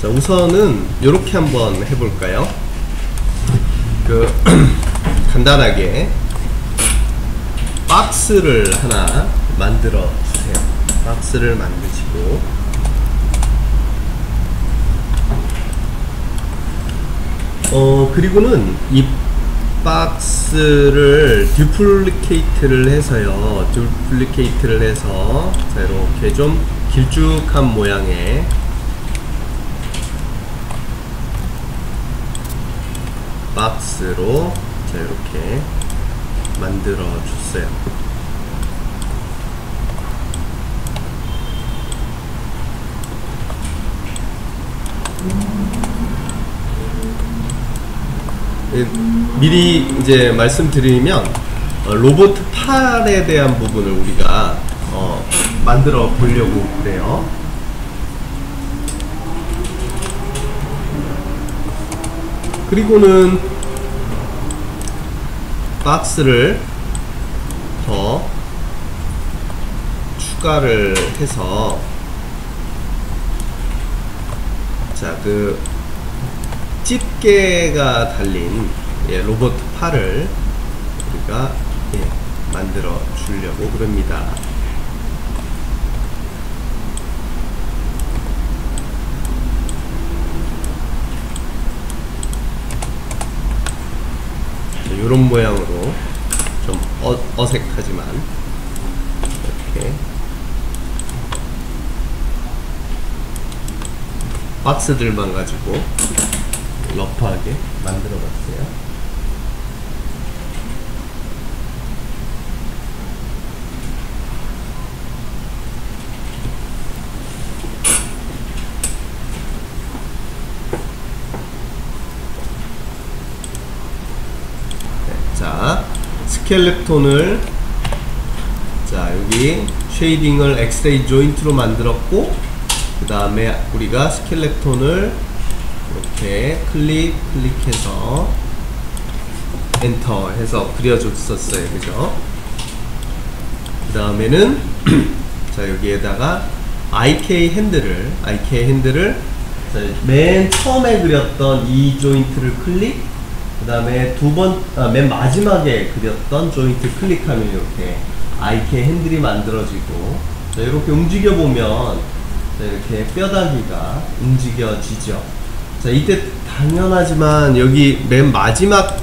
자, 우선은 이렇게 한번 해볼까요? 간단하게 박스를 하나 만들어 주세요. 박스를 만드시고, 그리고는 이 박스를 듀플리케이트를 해서요. 듀플리케이트를 해서 자, 이렇게 좀 길쭉한 모양의 박스로 자, 이렇게 만들어 줬어요. 미리 이제 말씀드리면 로봇 팔에 대한 부분을 우리가 만들어 보려고 그래요. 그리고는 박스를 더 추가를 해서 자, 집게가 달린 로봇 팔을 우리가 만들어 주려고 그럽니다. 이런 모양으로 좀 어색하지만 이렇게 박스들만 가지고 러프하게 만들어 봤어요. 자, 스켈레톤을 자, 여기 쉐이딩을 엑스레이 조인트로 만들었고, 그 다음에 우리가 스켈레톤을 이렇게 클릭해서 엔터 해서 그려줬었어요. 그죠? 그 다음에는 자, 여기에다가 IK 핸들을 자, 맨 처음에 그렸던 이 조인트를 클릭, 그 다음에 맨 마지막에 그렸던 조인트 클릭하면 이렇게 IK 핸들이 만들어지고, 자, 이렇게 움직여 보면 이렇게 뼈다귀가 움직여지죠. 자, 이때 당연하지만 여기 맨 마지막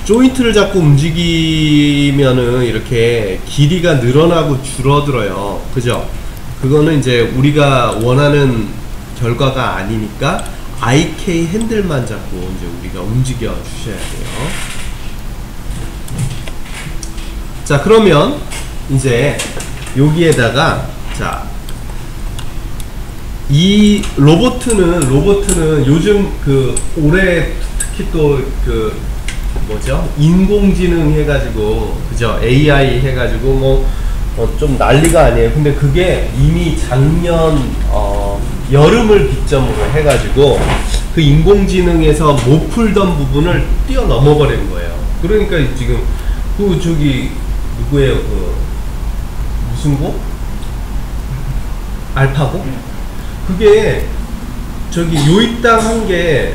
조인트를 자꾸 움직이면은 이렇게 길이가 늘어나고 줄어들어요. 그죠? 그거는 이제 우리가 원하는 결과가 아니니까 IK 핸들만 자꾸 이제 우리가 움직여 주셔야 돼요. 자, 그러면 이제 여기에다가 자, 이 로보트는 요즘 올해 특히 또 뭐죠? 인공지능 해가지고, 그죠? AI 해가지고 좀 난리가 아니에요. 근데 그게 이미 작년 여름을 기점으로 해가지고 그 인공지능에서 못 풀던 부분을 뛰어넘어 버린 거예요. 그러니까 지금 저기 누구예요? 무슨 고? 알파고? 그게 저기 요입당 한 게,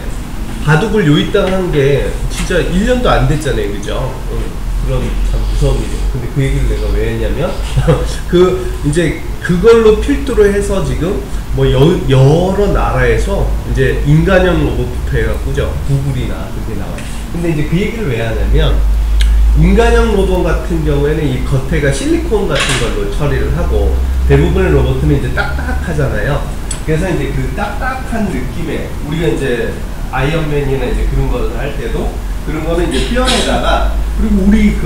바둑을 요입당 한 게 진짜 1년도 안 됐잖아요. 그죠? 그런 참 무서운 일이에요. 근데 그 얘기를 내가 왜 했냐면 이제 그걸로 필두로 해서 지금 여러 나라에서 이제 인간형 로봇부터 해갖고죠, 구글이나 그게 나와요. 근데 이제 그 얘기를 왜 하냐면, 인간형 로봇 같은 경우에는 이 겉에가 실리콘 같은 걸로 처리를 하고, 대부분의 로봇은 이제 딱딱하잖아요. 그래서 이제 그 딱딱한 느낌에 우리가 이제 아이언맨이나 이제 그런 걸 할 때도 그런 거는 이제 뼈에다가, 그리고 우리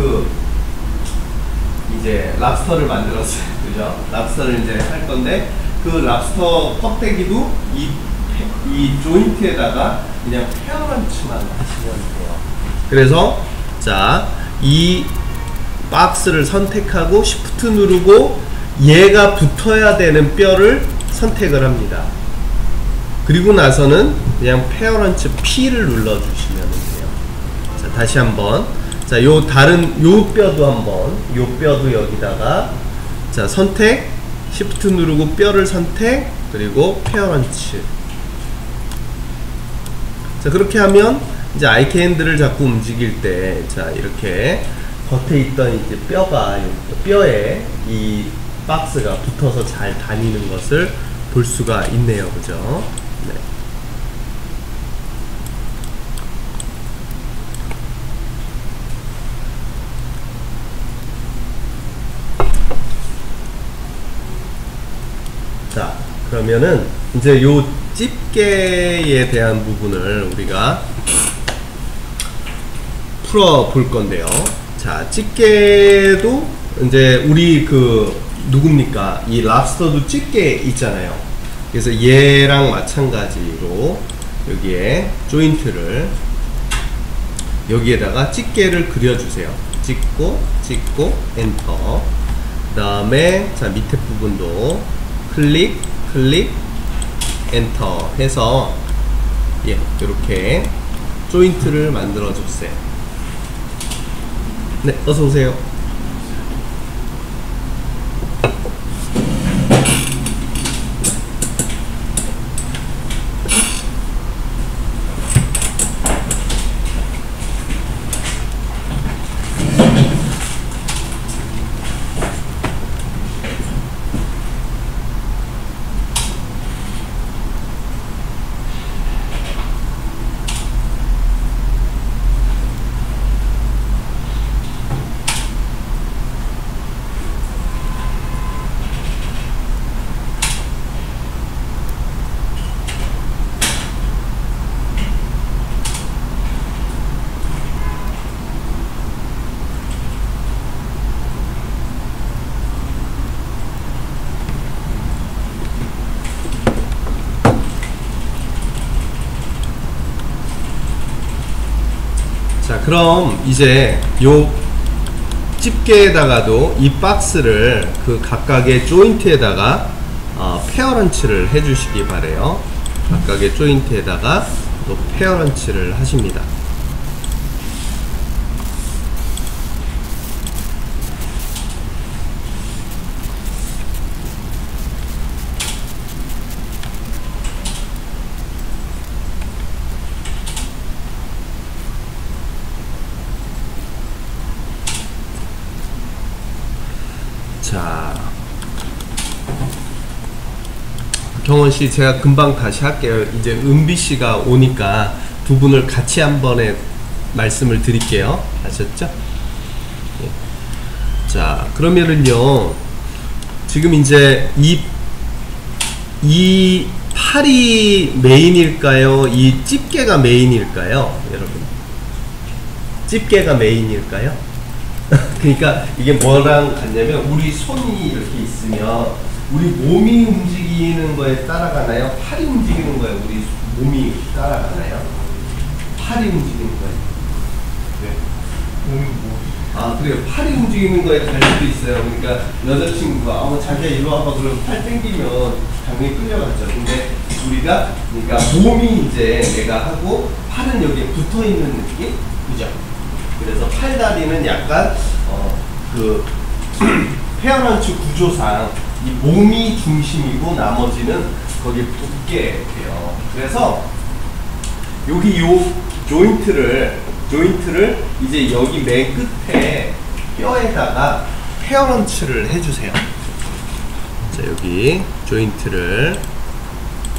이제 랍스터를 만들었어요. 그죠? 랍스터를 이제 할 건데, 그 랍스터 껍데기도 이 조인트에다가 그냥 페어런치만 하시면 돼요. 그래서 자, 이 박스를 선택하고 시프트 누르고 얘가 붙어야 되는 뼈를 선택을 합니다. 그리고 나서는 그냥 페어런치 P를 눌러주시면 돼요. 자, 다시 한번. 자, 요 뼈도 한번, 요 뼈도 여기다가 자, 선택, 시프트 누르고 뼈를 선택, 그리고 페어런치 자, 그렇게 하면 이제 아이키 핸들을 자꾸 움직일 때, 자, 이렇게 겉에 있던 이제 뼈에 이 박스가 붙어서 잘 다니는 것을 볼 수가 있네요. 그죠? 네. 자, 그러면은 이제 요 집게에 대한 부분을 우리가 풀어 볼 건데요. 자, 집게도 이제 우리 누굽니까? 이 랍스터도 집게 있잖아요. 그래서 얘랑 마찬가지로 여기에 조인트를 여기에다가 집게를 그려주세요. 찍고 엔터. 그 다음에 자, 밑에 부분도 클릭 엔터 해서 이렇게 조인트를 만들어 줬어요. 네, 어서 오세요. 자, 그럼 이제 요 집게에다가도 이 박스를 그 각각의 조인트에다가 페어런치를 해주시기 바래요. 각각의 조인트에다가 또 페어런치를 하십니다. 자, 경원씨 제가 금방 다시 할게요. 이제 은비씨가 오니까 두 분을 같이 한 번에 말씀을 드릴게요. 아셨죠? 예. 자, 그러면은요, 지금 이제 이 팔이 메인일까요? 이 집게가 메인일까요? 여러분, 집게가 메인일까요? 그러니까 이게 뭐랑 같냐면, 우리 손이 이렇게 있으면 우리 몸이 움직이는 거에 따라가나요? 팔이 움직이는 거에 우리 몸이 따라가나요? 팔이 움직이는 거에? 네. 몸이 뭐? 아, 그래요. 팔이 움직이는 거에 갈 수도 있어요. 그러니까 여자친구가 자기야 이리 와봐 그러면 팔 당기면 당연히 끌려가죠. 근데 우리가 그러니까 몸이 이제 내가 하고 팔은 여기에 붙어 있는 느낌? 그죠? 그래서 팔다리는 약간 페어런치 구조상 이 몸이 중심이고 나머지는 거기에 붙게 돼요. 그래서 여기 요 조인트를 이제 여기 맨 끝에 뼈에다가 페어런치를 해주세요. 자, 여기 조인트를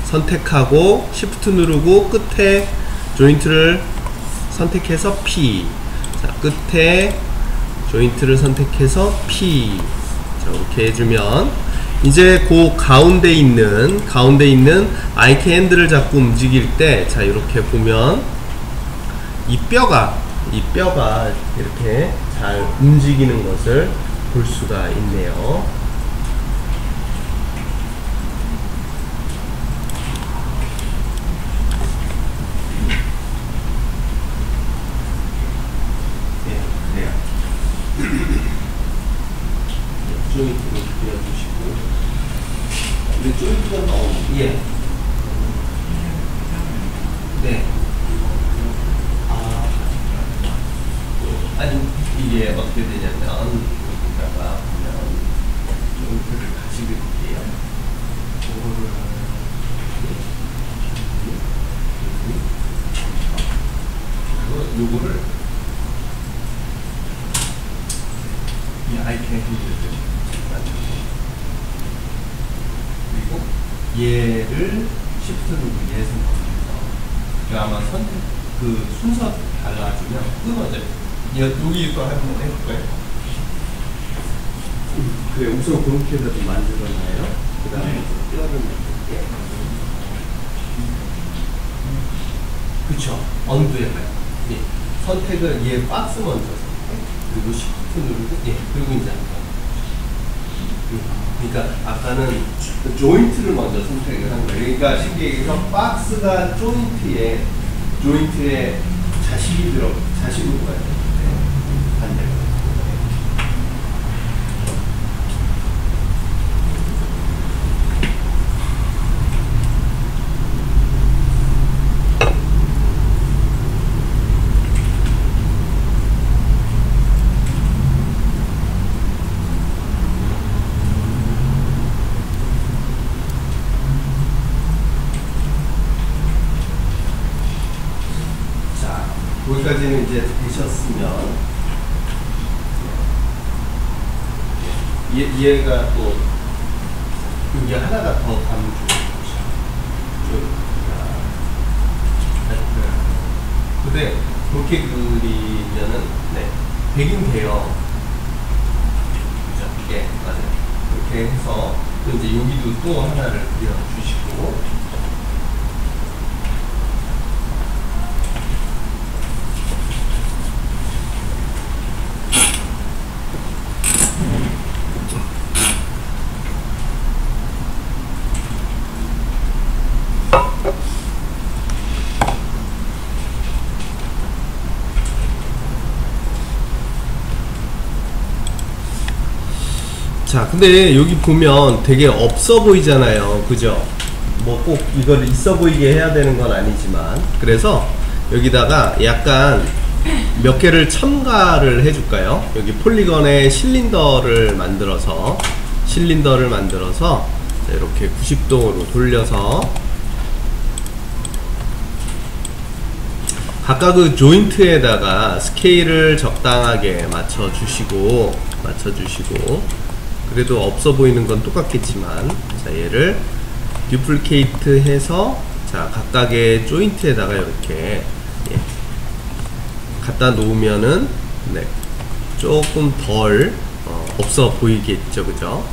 선택하고 Shift 누르고 끝에 조인트를 선택해서 P. 자, 끝에 조인트를 선택해서 P. 자, 이렇게 해주면 이제 그 가운데 있는 아이키 핸들을 자꾸 움직일 때, 자, 이렇게 보면 이 뼈가 이렇게 잘 움직이는 것을 볼 수가 있네요. 조인트를 그려주시고, 근데 조인트가 너무 네. 아니 이게 어떻게 되냐면 여기다가 보면 조인트를 같이 그릴게요. 이거를 얘를 시프트 누르고 얘 선택해서 아마 선택 그 순서 달라지면 끊어져요. 여기 또 한번 해볼까요? 그래, 우선 그렇게 해서 좀 만들어놔요. 그 다음에 뼈를 만들게. 그쵸. 언두에 가요. 예. 선택은 얘 박스 먼저 선택. 그리고 시프트 누르고, 예. 그리고 이제 그러니까 아까는 조인트를 먼저 선택을 한 거예요. 그러니까 쉽게 얘기해서 박스가 조인트에 자식으로 가요. 네. 반대로. 거기까지는 이제 되셨으면 얘가 또 여기 하나가 더 가면 근데 그렇게 그리면은 네, 되긴 돼요. 그죠? 예, 맞아요. 그렇게 해서 또 이제 여기도 또 하나를 그려주시고 자, 근데 여기 보면 되게 없어 보이잖아요. 그죠? 뭐 꼭 이걸 있어 보이게 해야 되는 건 아니지만 그래서 여기다가 약간 몇 개를 첨가를 해줄까요? 여기 폴리건에 실린더를 만들어서 이렇게 90도로 돌려서 각각 조인트에다가 스케일을 적당하게 맞춰주시고 그래도 없어 보이는 건 똑같겠지만 자, 얘를 듀플리케이트 해서 자, 각각의 조인트에다가 이렇게 갖다 놓으면은 네, 조금 덜 없어 보이겠죠, 그죠?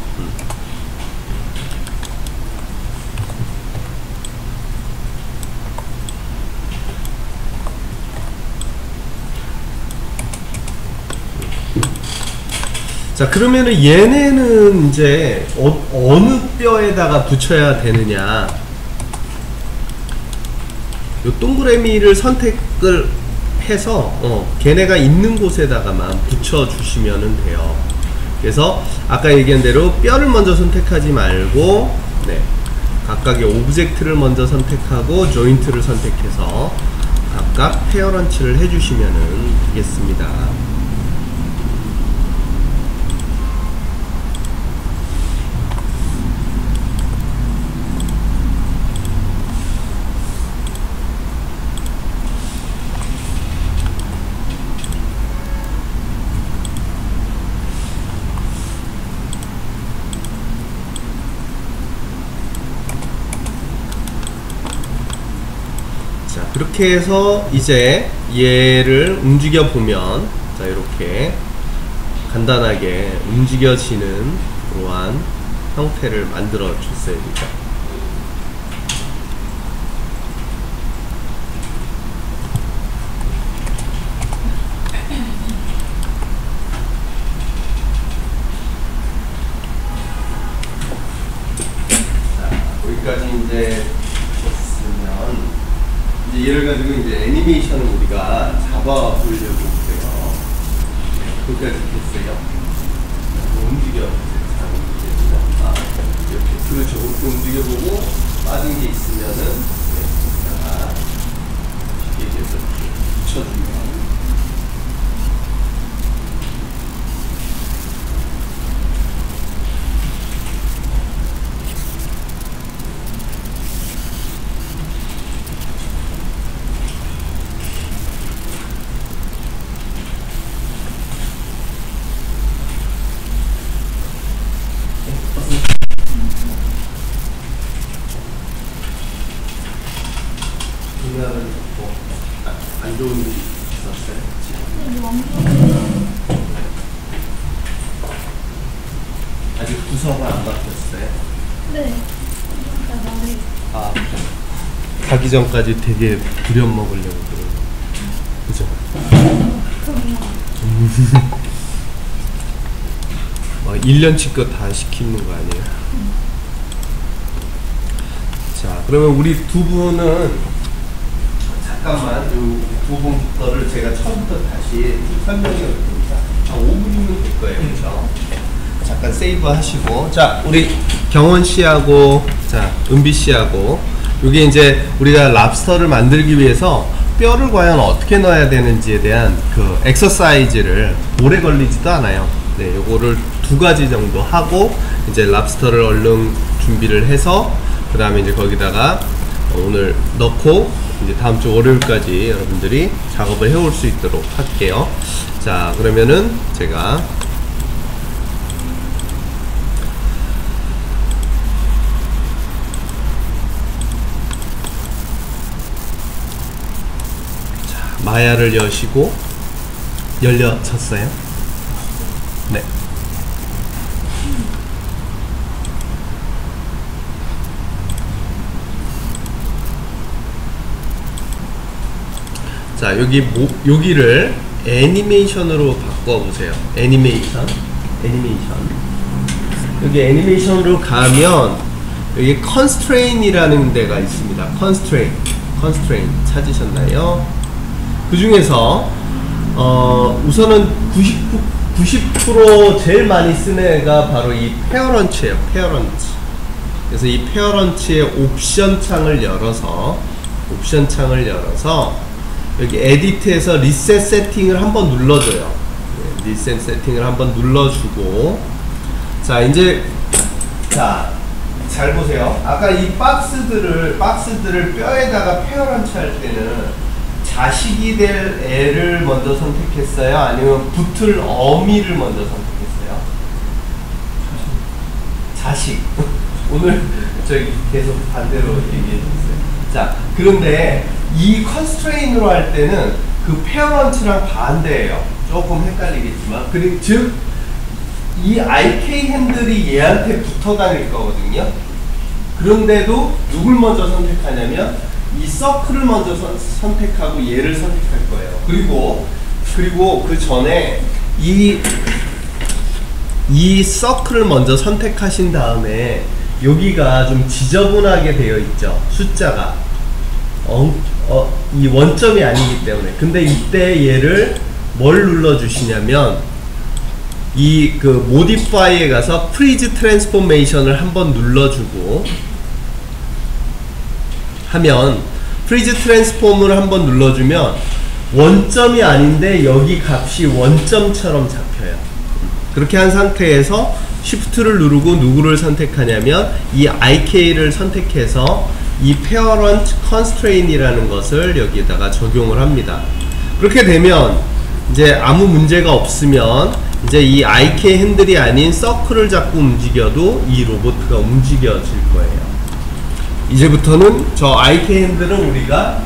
자, 그러면은 얘네는 이제 어느 뼈에다가 붙여야 되느냐, 요 동그라미를 선택을 해서 걔네가 있는 곳에다가만 붙여 주시면 돼요. 그래서 아까 얘기한 대로 뼈를 먼저 선택하지 말고 네, 각각의 오브젝트를 먼저 선택하고 조인트를 선택해서 각각 페어런치를 해주시면 되겠습니다. 그렇게 해서 이제 얘를 움직여 보면 자, 이렇게 간단하게 움직여지는 그러한 형태를 만들어 줬어요. 자, 여기까지 이제 얘를 가지고 이제 애니메이션을 우리가 잡아 보려고 해요. 거기까지 됐어요. 움직여보세요. 이렇게. 그렇죠. 이렇게 움직여보고 빠진 게 있으면은, 자, 이렇게 해서 붙여주면. 좋은 일 있었어요? 아직 부서가 안 바뀌었어요? 네. 아, 가기 전까지 되게 부려먹으려고 그래요. 그죠? 막 1년치껏 다 시키는 거 아니에요? 자, 그러면 우리 두 분은 잠깐만 두 분 거를 제가 처음부터 다시 설명해 볼 테니까 5분이면 될 거예요. 그렇죠? 잠깐 세이브 하시고, 자, 우리 경원 씨하고, 자, 은비 씨하고, 이게 이제 우리가 랍스터를 만들기 위해서 뼈를 과연 어떻게 넣어야 되는지에 대한 그 엑서사이즈를 오래 걸리지도 않아요. 네, 요거를 2가지 정도 하고 이제 랍스터를 얼른 준비를 해서 그 다음에 이제 거기다가 오늘 넣고 이제 다음 주 월요일까지 여러분들이 작업을 해올 수 있도록 할게요. 자, 그러면은 제가 마야를 여시고 열려졌어요? 네. 자, 여기를 애니메이션으로 바꿔보세요. 애니메이션. 여기 애니메이션으로 가면 여기 컨스트레인이라는 데가 있습니다. 컨스트레인 찾으셨나요? 그 중에서 우선은 90% 제일 많이 쓰는 애가 바로 이 페어런치예요. 페어런치. 그래서 이 페어런치의 옵션 창을 열어서 여기 에디트에서 리셋 세팅을 한번 눌러줘요. 네, 리셋 세팅을 한번 눌러주고, 자, 이제 잘 보세요. 아까 이 박스들을 뼈에다가 페어런치 할 때는 자식이 될 애를 먼저 선택했어요? 아니면 붙을 어미를 먼저 선택했어요? 자식. 오늘 저기 계속 반대로 얘기해줬어요. 자, 그런데 이 컨스트레인으로 할 때는 그 페어런치랑 반대예요. 조금 헷갈리겠지만, 즉 이 IK 핸들이 얘한테 붙어 다닐 거거든요. 그런데도 누굴 먼저 선택하냐면 이 서클을 먼저 선택하고 얘를 선택할 거예요. 그리고 그 전에 이 서클을 먼저 선택하신 다음에 여기가 좀 지저분하게 되어 있죠. 숫자가 이 원점이 아니기 때문에. 근데 이때 얘를 뭘 눌러 주시냐면 이 그 모디파이에 가서 프리즈 트랜스포메이션을 한번 눌러주고 하면, 프리즈 트랜스폼을 한번 눌러주면 원점이 아닌데 여기 값이 원점처럼 잡혀요. 그렇게 한 상태에서 Shift를 누르고 누구를 선택하냐면 이 IK를 선택해서 이 Parent Constraint이라는 것을 여기에다가 적용을 합니다. 그렇게 되면 이제 아무 문제가 없으면 이제 이 IK 핸들이 아닌 서클을 자꾸 움직여도 이 로봇가 움직여질 거예요. 이제부터는 저 IK 핸들은 우리가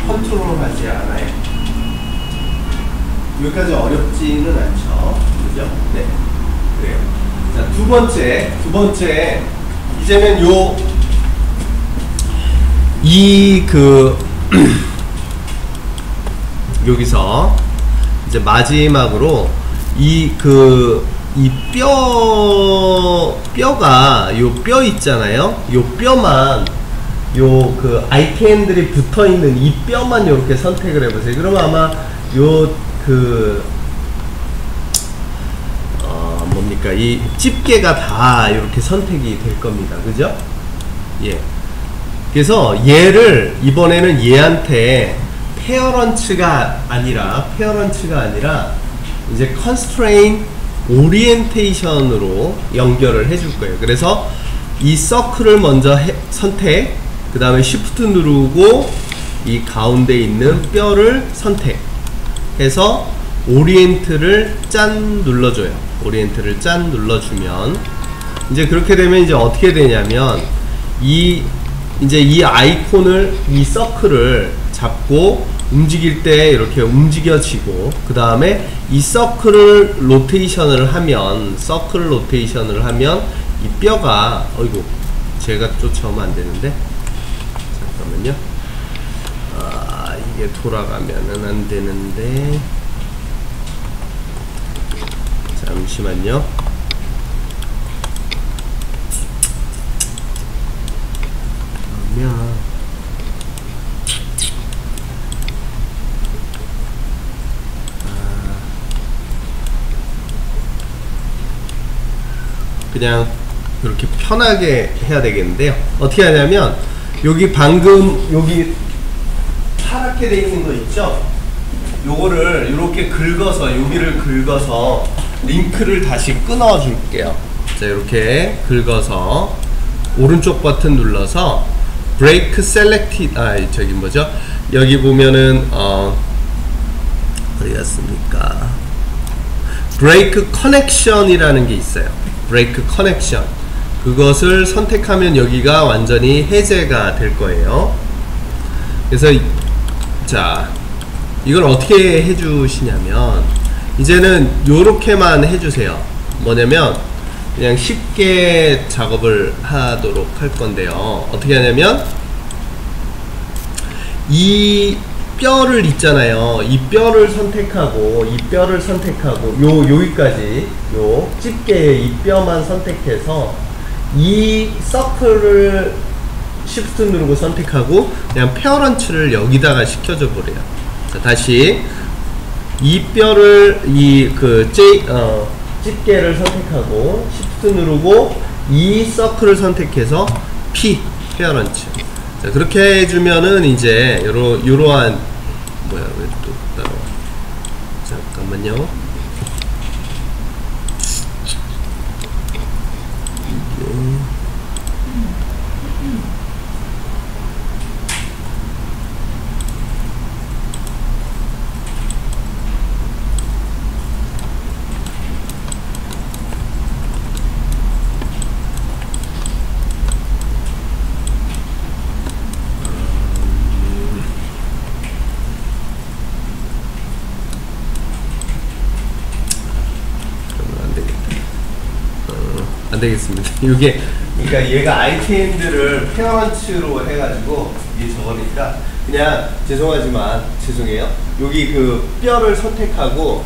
컨트롤하지 않아요. 여기까지 어렵지는 않죠. 그죠? 네. 그래요. 자, 두 번째 이제는 여기서 이제 마지막으로 이 뼈가 요 뼈 있잖아요. 요 뼈만 그 아이캔들이 붙어 있는 이 뼈만 이렇게 선택을 해보세요. 그러면 아마 뭡니까, 이 집게가 다 이렇게 선택이 될 겁니다. 그죠? 예. 그래서 얘를 이번에는 얘한테 페어런츠가 아니라 이제 constraint orientation으로 연결을 해줄 거예요. 그래서 이 서클을 먼저 선택, 그 다음에 Shift 누르고 이 가운데 있는 뼈를 선택해서 오리엔트를 짠 눌러줘요. 오리엔트를 짠 눌러주면 이제 그렇게 되면 이제 어떻게 되냐면 이제 이 아이콘을, 이 서클을 잡고 움직일 때 이렇게 움직여지고, 그 다음에 이 서클을 로테이션을 하면 이 뼈가, 어이구, 제가 쫓아오면 안 되는데, 잠깐만요. 아, 이게 돌아가면은 안 되는데, 잠시만요. 그러면 그냥 이렇게 편하게 해야 되겠는데요. 어떻게 하냐면, 여기 방금 여기 파랗게 돼 있는 거 있죠? 요거를 이렇게 긁어서, 여기를 긁어서 링크를 다시 끊어 줄게요. 자, 이렇게 긁어서 오른쪽 버튼 눌러서 브레이크 셀렉티드, 저기 뭐죠? 여기 보면은 어디 갔습니까? 브레이크 커넥션이라는 게 있어요. 브레이크 커넥션, 그것을 선택하면 여기가 완전히 해제가 될 거예요. 그래서 자, 이걸 어떻게 해주시냐면, 이제는 요렇게만 해주세요. 뭐냐면 그냥 쉽게 작업을 하도록 할 건데요. 어떻게 하냐면, 이 뼈를 있잖아요. 이 뼈를 선택하고, 여기까지, 요 집게의 이 뼈만 선택해서 이 서클을 시프트 누르고 선택하고, 그냥 페어런츠를 여기다가 시켜줘 버려요. 자, 다시 이 뼈를 집게를 선택하고 시프트 누르고 이 서클을 선택해서 페어런츠. 자, 그렇게 해주면은 이제 요러한, 뭐야, 왜 또 따라와. 잠깐만요. 안 되겠습니다. 이게, 그러니까 얘가 아이템들을 페어런츠로 해가지고 이게 저거니까, 그냥 죄송해요. 여기 그 뼈를 선택하고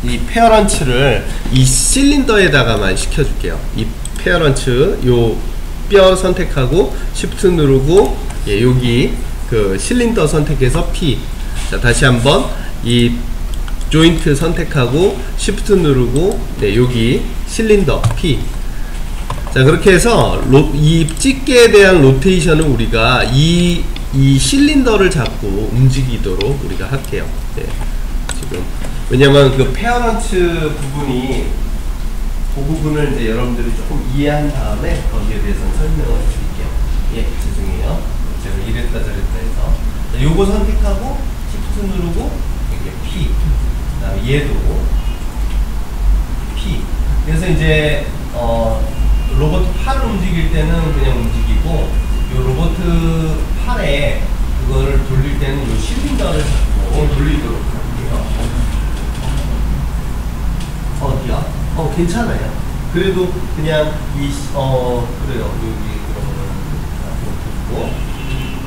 이 페어런츠를 이 실린더에다가만 시켜줄게요. 이 페어런츠, 요 뼈 선택하고 시프트 누르고, 예, 여기 그 실린더 선택해서 자, 다시 한번 이 조인트 선택하고 시프트 누르고, 네, 여기 실린더 자, 그렇게 해서 이 집게에 대한 로테이션은 우리가 이 실린더를 잡고 움직이도록 우리가 할게요. 네, 지금 왜냐면 그 페어런츠 부분이, 그 부분을 이제 여러분들이 조금 이해한 다음에 거기에 대해서는 설명을 드릴게요. 예, 죄송해요. 제가 이랬다 저랬다 해서. 자, 요거 선택하고 시프트 누르고 이렇게 그 다음에 얘도 그래서 이제 로봇 팔을 움직일 때는 그냥 움직이고, 요 로봇 팔에 그거를 돌릴 때는 요 실린더를 잡고 돌리도록 할게요. 어디야? 괜찮아요. 그래도 그냥 그래요. 여기 그러면 잡고,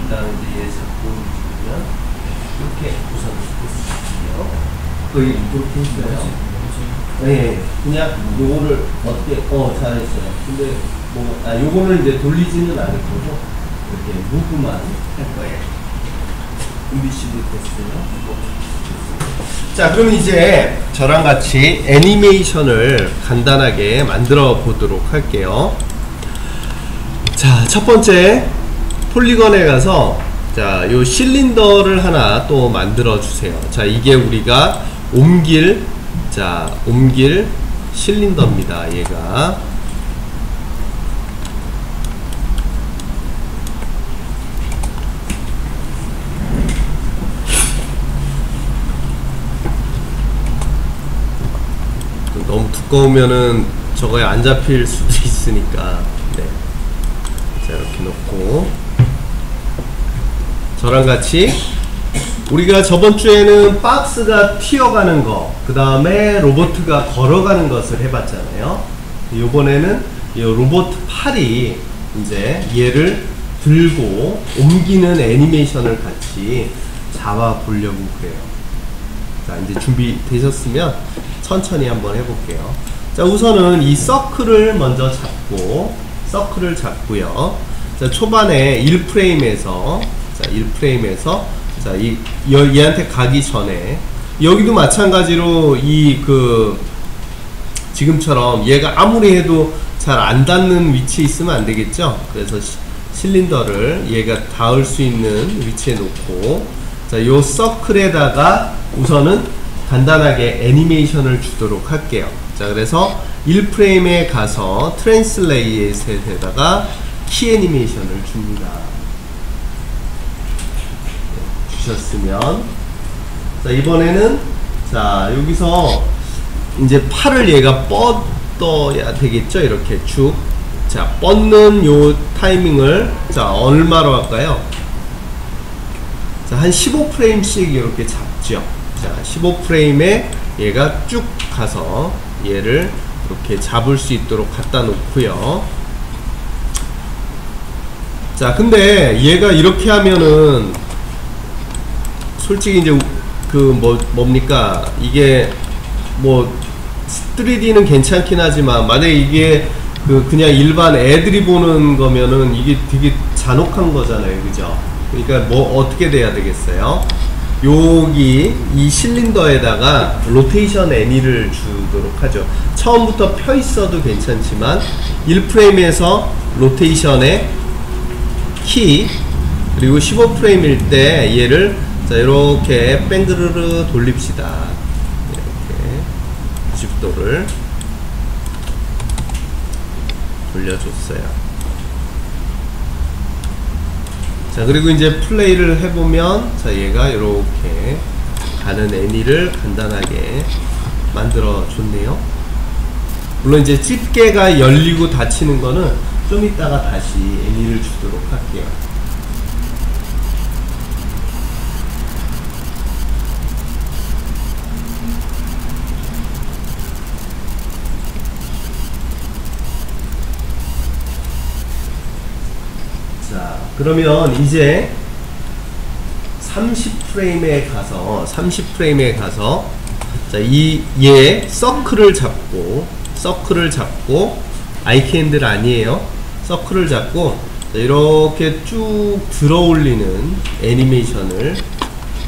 그 다음에 이제 얘 잡고 움직이면 이렇게 우선 했어요. 거의 이렇게 했어요. 네, 그냥 요거를 어떻게, 잘했어요. 근데 요거는 이제 돌리지는 않을 거고, 이렇게 무브만 할 거예요. 준비시도 됐어요. 자, 그럼 이제 저랑 같이 애니메이션을 간단하게 만들어 보도록 할게요. 자, 첫 번째 폴리건에 가서, 자, 요 실린더를 하나 또 만들어 주세요. 자, 이게 우리가 옮길 실린더입니다. 얘가 너무 두꺼우면은 저거에 안 잡힐 수도 있으니까, 네. 자, 이렇게 놓고 저랑 같이 우리가 저번 주에는 박스가 튀어가는 거, 그 다음에 로봇가 걸어가는 것을 해봤잖아요. 요번에는 이 로봇 팔이 이제 얘를 들고 옮기는 애니메이션을 같이 잡아 보려고 그래요. 자, 이제 준비되셨으면 천천히 한번 해볼게요. 자, 우선은 이 서클을 먼저 잡고, 서클을 잡고요. 자, 초반에 1프레임에서, 자, 1프레임에서, 자, 얘한테 가기 전에, 여기도 마찬가지로 지금처럼 얘가 아무리 해도 잘 안 닿는 위치에 있으면 안 되겠죠? 그래서 실린더를 얘가 닿을 수 있는 위치에 놓고, 자, 요 서클에다가 우선은 간단하게 애니메이션을 주도록 할게요. 자, 그래서 1프레임에 가서 트랜슬레이트에다가 키 애니메이션을 줍니다. 네, 주셨으면, 자, 이번에는, 자, 여기서 이제 팔을 얘가 뻗어야 되겠죠? 이렇게 쭉. 자, 뻗는 요 타이밍을, 자, 얼마로 할까요? 자, 한 15프레임씩 이렇게 잡죠. 자, 15프레임에 얘가 쭉 가서 얘를 이렇게 잡을 수 있도록 갖다 놓고요. 자, 근데 얘가 이렇게 하면은 솔직히 이제 뭡니까? 이게 뭐 3D는 괜찮긴 하지만 만약에 이게 그냥 일반 애들이 보는 거면은 이게 되게 잔혹한 거잖아요. 그죠? 그러니까 뭐 어떻게 돼야 되겠어요? 여기 이 실린더에다가 로테이션 애니를 주도록 하죠. 처음부터 펴 있어도 괜찮지만 1프레임에서 로테이션의 키, 그리고 15프레임일 때 얘를, 자, 이렇게 뺑그르르 돌립시다. 이렇게 90도를 돌려줬어요. 자, 그리고 이제 플레이를 해보면, 자, 얘가 이렇게 가는 애니를 간단하게 만들어 줬네요. 물론 이제 집게가 열리고 닫히는 거는 좀 이따가 다시 애니를 주도록 할게요. 자, 그러면 이제 30프레임에 가서 자, 얘 서클을 잡고 아이캔들 아니에요. 서클을 잡고, 자, 이렇게 쭉 들어 올리는 애니메이션을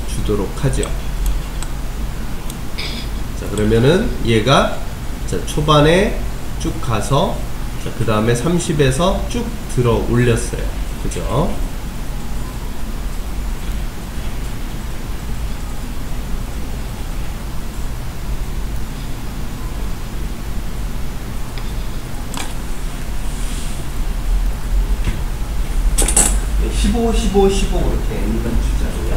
주도록 하죠. 자, 그러면은 얘가, 자, 초반에 쭉 가서, 자, 그 다음에 30에서 쭉 들어 올렸어요. 그죠? 네, 15, 15, 15 이렇게 애니만 주자고요.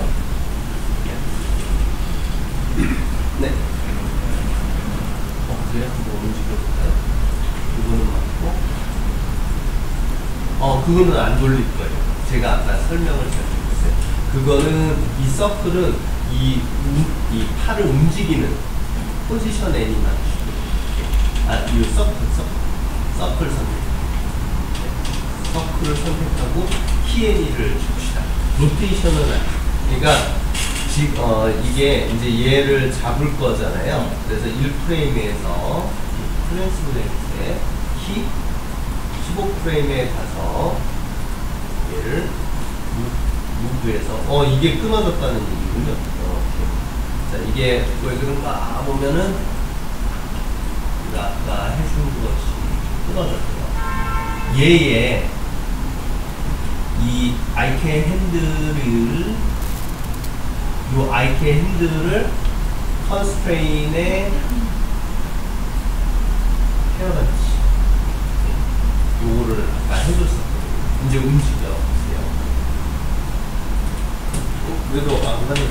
네. 그래요? 뭐 움직여볼까요? 이거는 맞고. 그거는 안 돌릴 거예요. 제가 아까 설명을 잘못했어요. 그거는 이 서클은 이 팔을 움직이는 포지션 애니만 이 서클 선택. 네. 서클을 선택하고 키 애니를 줍시다. 로테이션은 그러니까 이게 이제 얘를 잡을 거잖아요. 그래서 1프레임에서 트랜스레이트의 키 15프레임에 가서 얘를 무브해서 이게 끊어졌다는 얘기군요. 자, 이게 왜 그런가 보면은 아까 해준 것이 끊어졌고요. 얘의 이 아이캔 핸들을 컨스트레인에 헤어같이 요거를 아까 해줬었거든요. 이제 움직여 보세요. 그래도 안 가는.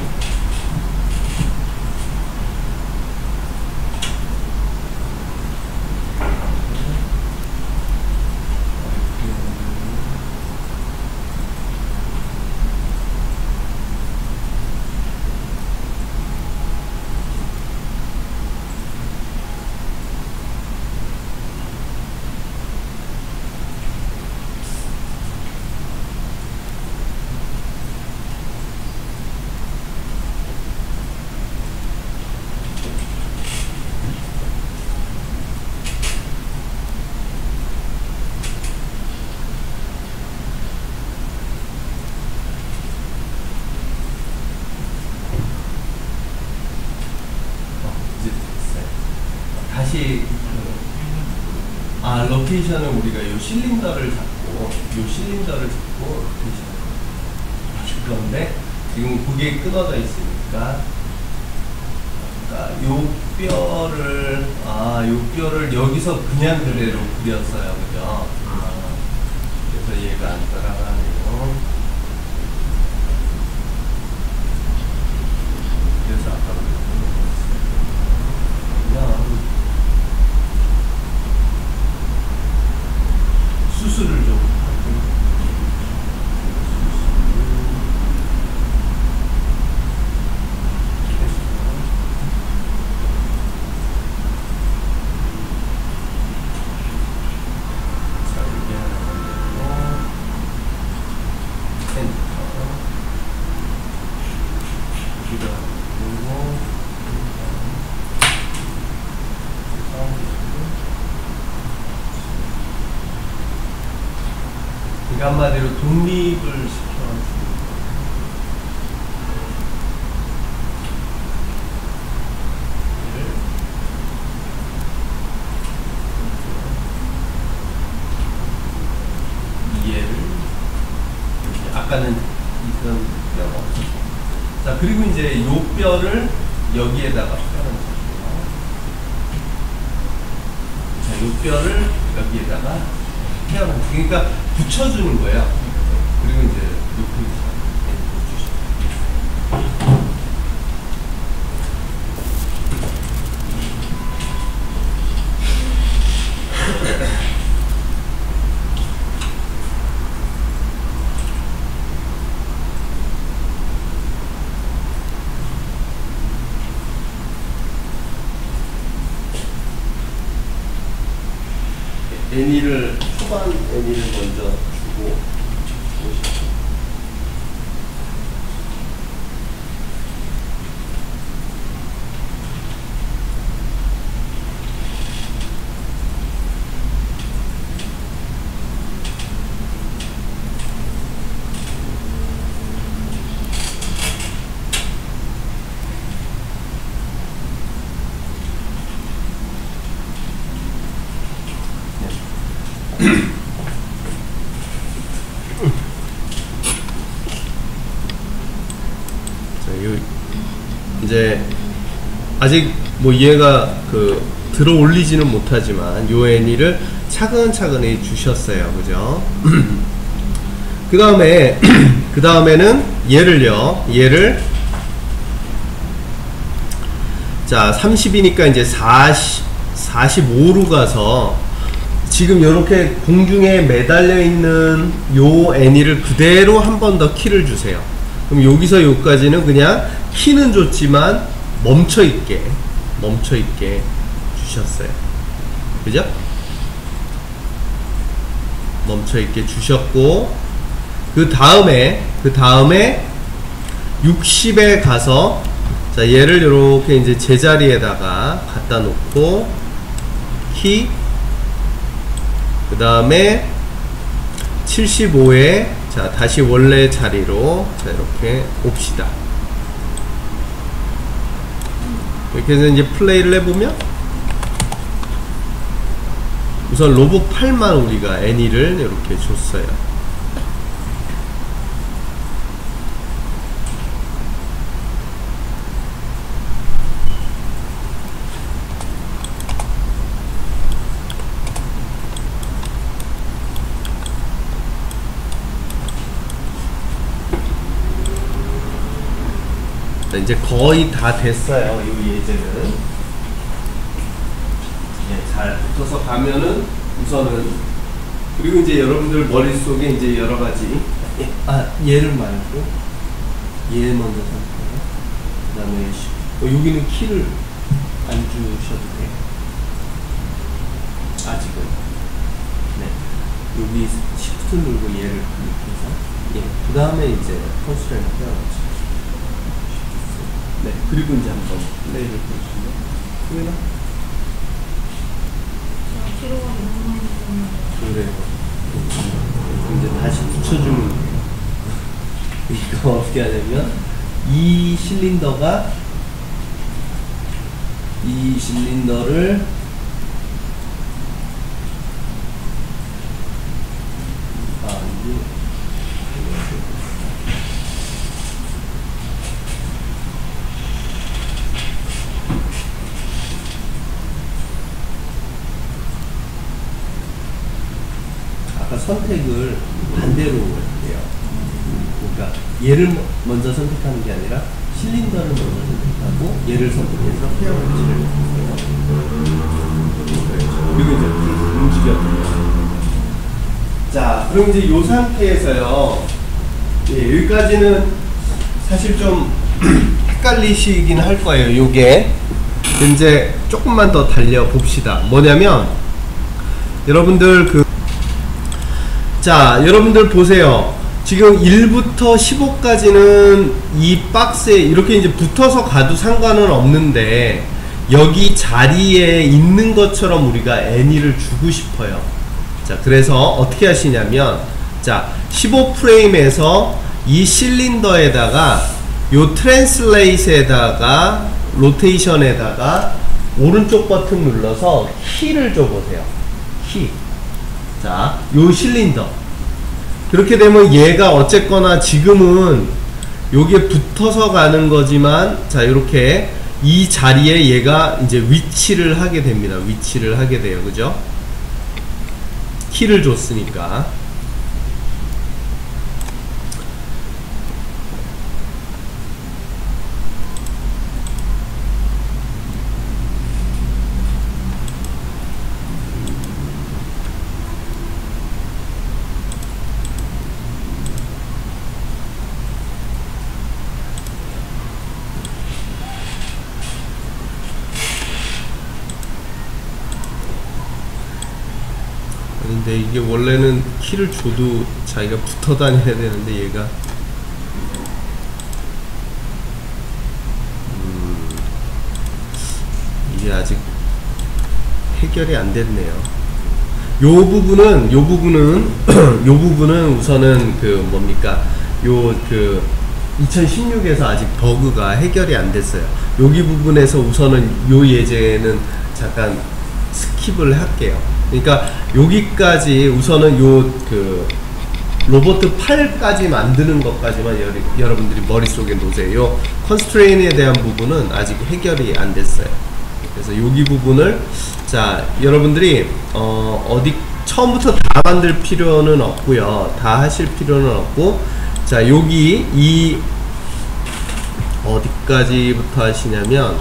로테이션은 우리가 이 실린더를 잡고 로테이션. 그런데 지금 그게 끊어져 있으니까 요 뼈를 여기서 그냥 그대로 그렸어요, 그죠? 그래서 얘가 안 따라가네요. 그래서 아까 그냥 수술을 좀 하고. 한마디로 독립을 시켜주는 이해를 아까는 이런 뼈가 없었어. 자, 그리고 이제 요 뼈를 여기에다가 표현해줄게요. 자, 요 뼈를 여기에다가 표현해줄게요. 그러니까 붙여주는 거예요. 그리고 이제 높은 애니를 초반 애니를 먼저 주고 이제 아직 뭐 얘가 들어 올리지는 못하지만 요 애니를 차근차근 해주셨어요, 그죠? 그 다음에는 얘를 자 30이니까 이제 45로 가서 지금 이렇게 공중에 매달려 있는 요 애니를 그대로 한 번 더 키를 주세요. 그럼 여기서 여기까지는 그냥 키는 줬지만 멈춰있게 주셨어요. 그죠? 멈춰있게 주셨고, 그 다음에 60에 가서, 자, 얘를 이렇게 이제 제자리에다가 갖다 놓고, 키, 그 다음에 75에, 자, 다시 원래 자리로, 자, 이렇게 옵시다. 이렇게 해서 이제 플레이를 해보면, 우선 로봇 8만 우리가 애니를 이렇게 줬어요. 이제 거의 다 됐어요. 이 예제는 잘 붙어서 가면은 우선은, 그리고 이제 여러분들 머릿속에 이제 여러 가지, 얘를 말고 얘 먼저 살펴요. 그 다음에 여기는 키를 안 주셔도 돼요. 아직은. 네. 여기 시프트 누르고 얘를 클릭해서, 그 다음에 이제 컨스트레인트 펴야지. 네, 그리고 이제 한번 플레이를 보여주시면, 보이나? 그래요. 이제 다시 붙여주면, 이거 어떻게 하냐면, 이 실린더를 아까 선택을 반대로 해요. 그러니까 얘를 먼저 선택하는 게 아니라 실린더를 먼저 선택하고 얘를 선택해서 페어 위치를 해주세요. 그리고 이제 움직여요. 자, 그럼 이제 이 상태에서요. 예, 여기까지는 사실 좀 헷갈리시긴 할 거예요. 요게 이제 조금만 더 달려 봅시다. 뭐냐면 여러분들 자, 여러분들 보세요. 지금 1부터 15까지는 이 박스에 이렇게 이제 붙어서 가도 상관은 없는데 여기 자리에 있는 것처럼 우리가 애니를 주고 싶어요. 자, 그래서 어떻게 하시냐면, 자, 15프레임에서 이 실린더에다가 요 트랜슬레이트에다가 로테이션에다가 오른쪽 버튼 눌러서 키를 줘보세요. 키. 자, 요 실린더. 그렇게 되면 얘가 어쨌거나 지금은 요게 붙어서 가는 거지만, 자, 이렇게 이 자리에 얘가 이제 위치를 하게 됩니다. 위치를 하게 돼요. 그죠? 키를 줬으니까. 근데 이게 원래는 키를 줘도 자기가 붙어 다녀야 되는데 얘가 이게 아직 해결이 안 됐네요. 요 부분은 요 부분은 우선은 그 뭡니까, 요 그 2016에서 아직 버그가 해결이 안 됐어요. 여기 부분에서 우선은 요 예제는 잠깐 스킵을 할게요. 그러니까 여기까지 우선은 요 그 로봇 8까지 만드는 것까지만 여러분들이 머릿속에 놓으세요. 컨스트레인에 대한 부분은 아직 해결이 안 됐어요. 그래서 여기 부분을, 자, 여러분들이 어디 처음부터 다 만들 필요는 없고요. 다 하실 필요는 없고, 자, 여기 이 어디까지부터 하시냐면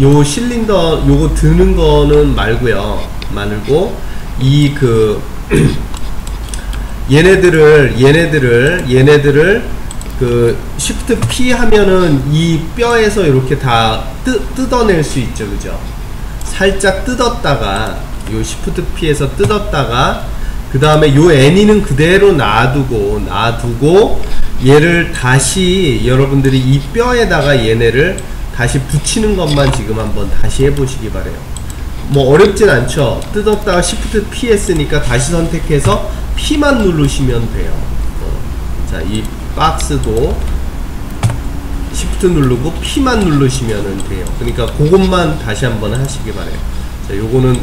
요 실린더 요거 드는 거는 말고요. 이 얘네들을 그 Shift P 하면은 이 뼈에서 이렇게 다 뜯어낼 수 있죠. 그죠? 살짝 뜯었다가 요 Shift P에서 뜯었다가 그 다음에 요 애니는 그대로 놔두고 얘를 다시 여러분들이 이 뼈에다가 얘네를 다시 붙이는 것만 지금 한번 다시 해보시기 바래요. 뭐 어렵진 않죠. 뜯었다가 Shift P 했으니까 다시 선택해서 P만 누르시면 돼요. 자, 이 박스도 Shift 누르고 P만 누르시면 돼요. 그러니까 그것만 다시 한번 하시기 바래요. 자, 요거는